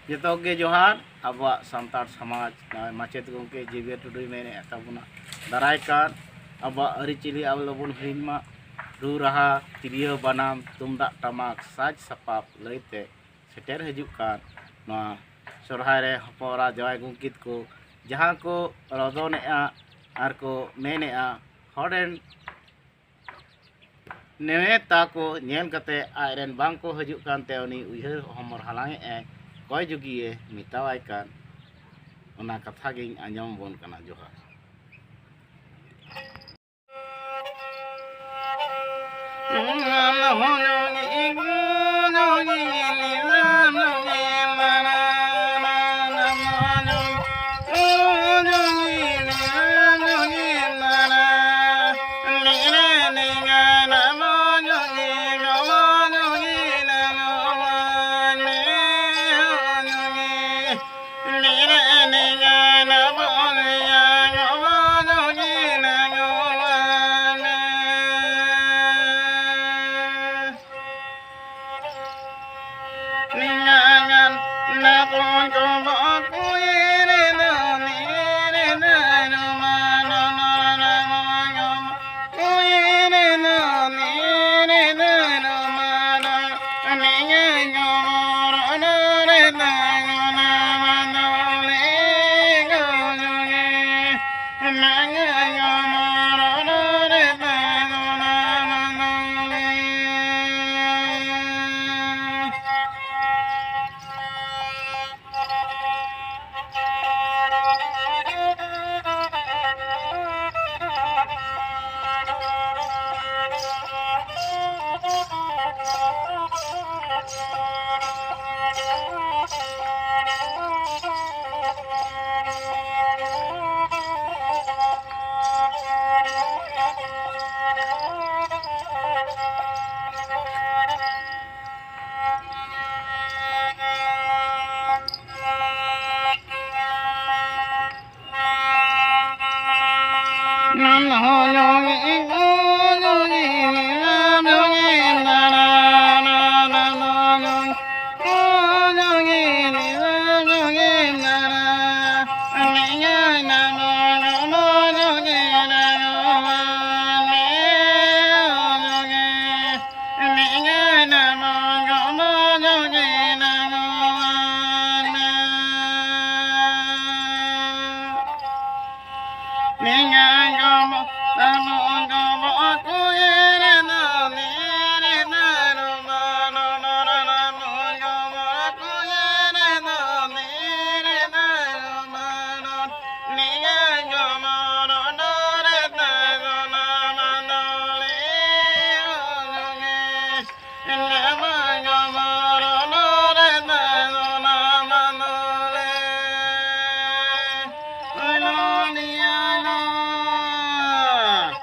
Jito ge johar abak santar samaj macet gongke jibe tudui mene tabuna darai kan abak ari cili ablabun hima ru raha tirio banam tumdak tamak saj sapap leite seter hijuk kan noa sorhai re hopora jawai gungkit ko jaha ko rodonea ar ko menea horen नेता को नेल कते आयरन बांग को हजू कान ते उनी उयहर हमर हलांगे ए कय जुगिए मितावाय कान ओना कथा गिन आंजम बोन कना जोहार Ninga